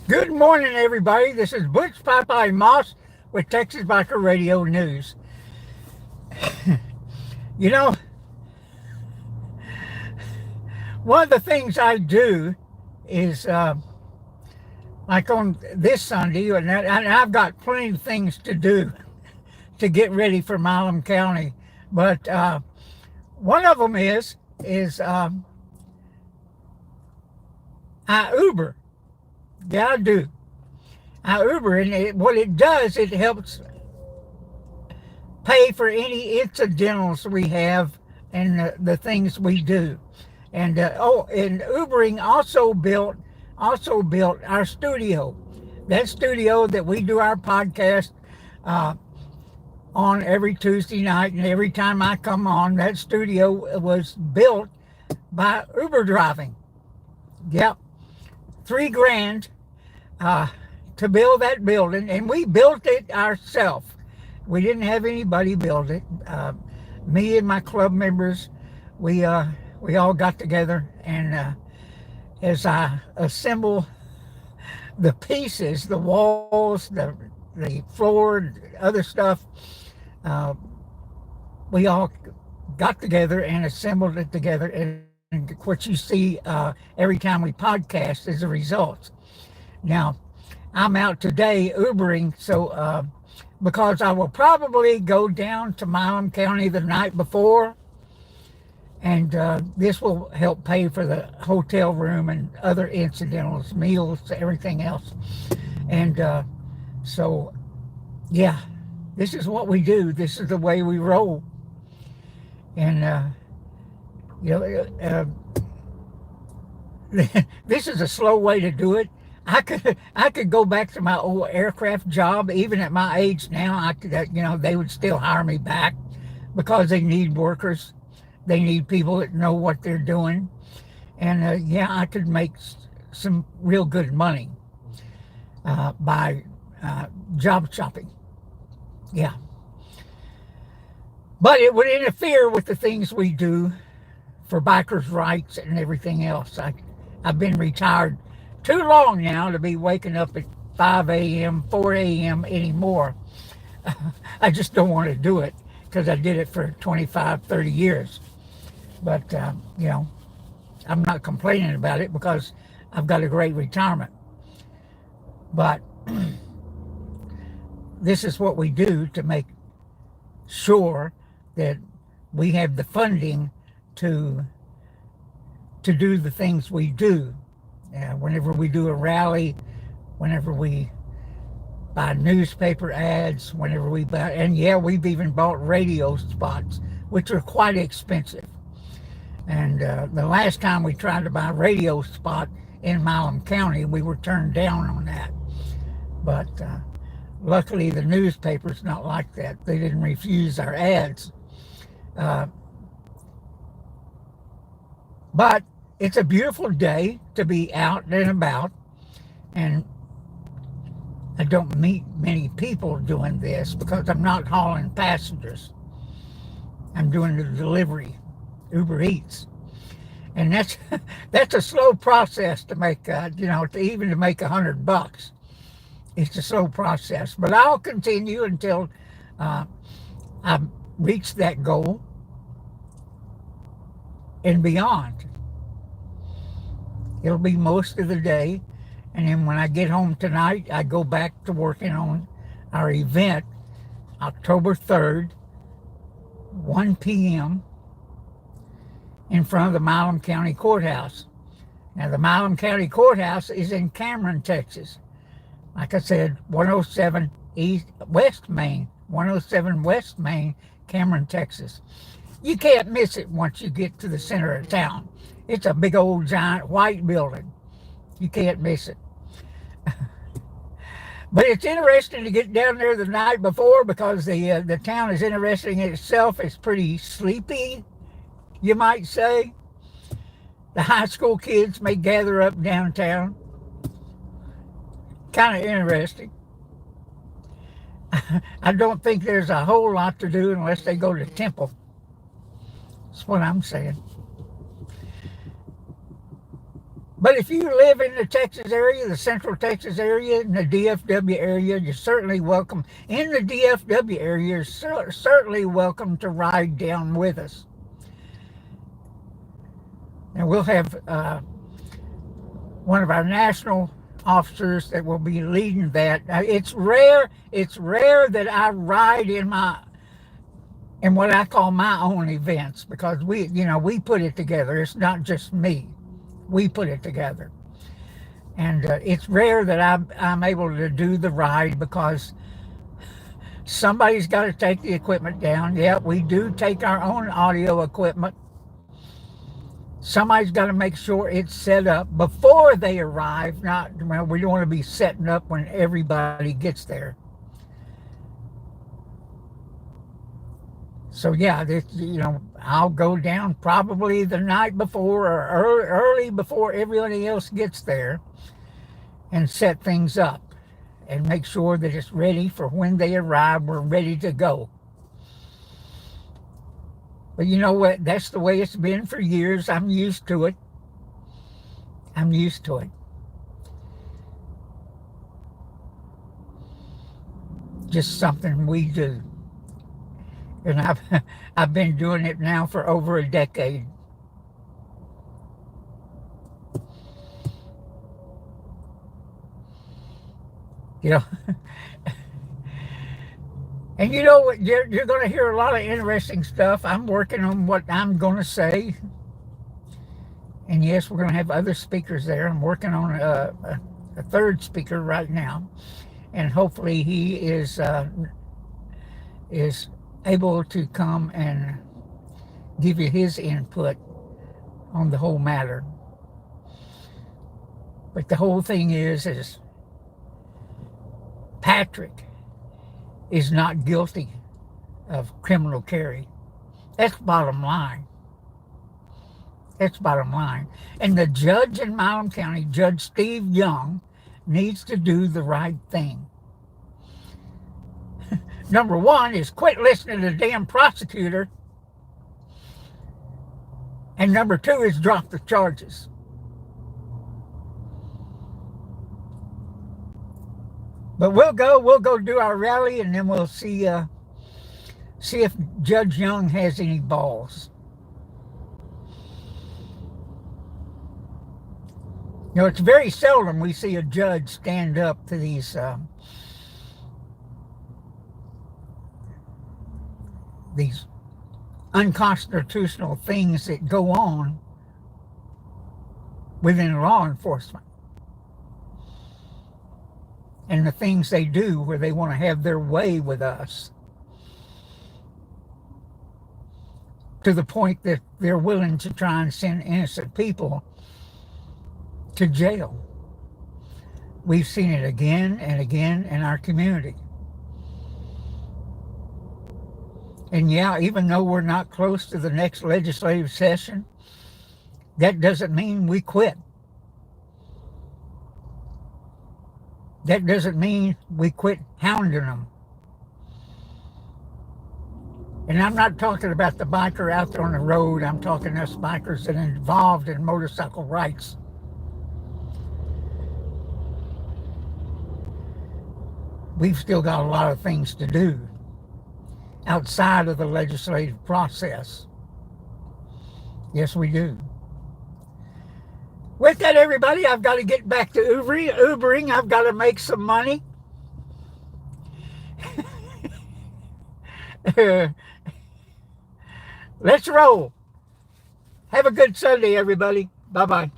Good morning, everybody. This is Butch Popeye Moss with Texas Biker Radio News. You know, one of the things I do is like on this Sunday, and I've got plenty of things to do to get ready for Milam County, but one of them is I Uber. Yeah, I do. I Uber, and what it does, it helps pay for any incidentals we have and the things we do. And Ubering also built our studio. That studio that we do our podcast uh, on every Tuesday night, and every time I come on, that studio was built by Uber driving. Yep, 3 grand uh, to build that building, and we built it ourselves. We didn't have anybody build it. Me and my club members, we all got together, and as I assemble the pieces, the walls, the floor, other stuff, uh, we all got together and assembled it together. And what you see every time we podcast is the results. Now, I'm out today Ubering, so because I will probably go down to Milam County the night before, and this will help pay for the hotel room and other incidentals, meals, everything else. And so, yeah, this is what we do. This is the way we roll. And, you know, this is a slow way to do it. I could go back to my old aircraft job. Even at my age now, they would still hire me back because they need workers. They need people that know what they're doing. And yeah, I could make some real good money by job shopping. Yeah. But it would interfere with the things we do for bikers' rights and everything else. I've been retired too long now to be waking up at 5 a.m., 4 a.m. anymore. I just don't want to do it because I did it for 25, 30 years. But, I'm not complaining about it because I've got a great retirement. But this is what we do to make sure that we have the funding to do the things we do. Whenever we do a rally, whenever we buy newspaper ads, whenever we buy, and yeah, we've even bought radio spots, which are quite expensive. And the last time we tried to buy a radio spot in Milam County, we were turned down on that. But luckily, the newspaper's not like that. They didn't refuse our ads. But it's a beautiful day to be out and about, and I don't meet many people doing this because I'm not hauling passengers. I'm doing the delivery, Uber Eats, and that's a slow process to make. To make $100. It's a slow process, but I'll continue until I reach that goal and beyond. It'll be most of the day, and then when I get home tonight, I go back to working on our event, October 3rd, 1 p.m. in front of the Milam County Courthouse. Now, the Milam County Courthouse is in Cameron, Texas. Like I said, 107 West Main, Cameron, Texas. You can't miss it once you get to the center of town. It's a big old giant white building. You can't miss it. But it's interesting to get down there the night before because the town is interesting in itself. It's pretty sleepy, you might say. The high school kids may gather up downtown. Kind of interesting. I don't think there's a whole lot to do unless they go to Temple. That's what I'm saying. But if you live in the Texas area, the Central Texas area, in the DFW area, you're certainly welcome. In the DFW area, you're certainly welcome to ride down with us. And we'll have one of our national officers that will be leading that. Now, it's rare that I ride in what I call my own events, because we put it together. It's not just me. We put it together. And it's rare that I'm able to do the ride, because somebody's got to take the equipment down. Yeah, we do take our own audio equipment. Somebody's got to make sure it's set up before they arrive. We don't want to be setting up when everybody gets there. So yeah, I'll go down probably the night before or early before everybody else gets there, and set things up and make sure that it's ready for when they arrive. We're ready to go. But you know what? That's the way it's been for years. I'm used to it. Just something we do. And I've been doing it now for over a decade. And you know what? You're going to hear a lot of interesting stuff. I'm working on what I'm going to say. And yes, we're going to have other speakers there. I'm working on a third speaker right now. And hopefully he is able to come and give you his input on the whole matter. But the whole thing is Patrick is not guilty of criminal carry. That's bottom line. And the judge in Milam County, Judge Steve Young, needs to do the right thing. Number one is quit listening to the damn prosecutor. And number two is drop the charges. But we'll go do our rally, and then we'll see if Judge Young has any balls. It's very seldom we see a judge stand up to these unconstitutional things that go on within law enforcement, and the things they do where they want to have their way with us, to the point that they're willing to try and send innocent people to jail. We've seen it again and again in our community. And yeah, even though we're not close to the next legislative session, that doesn't mean we quit. That doesn't mean we quit hounding them. And I'm not talking about the biker out there on the road. I'm talking us bikers that are involved in motorcycle rights. We've still got a lot of things to do outside of the legislative process. Yes, we do. With that, everybody, I've got to get back to Ubering. I've got to make some money. Let's roll. Have a good Sunday, everybody. Bye-bye.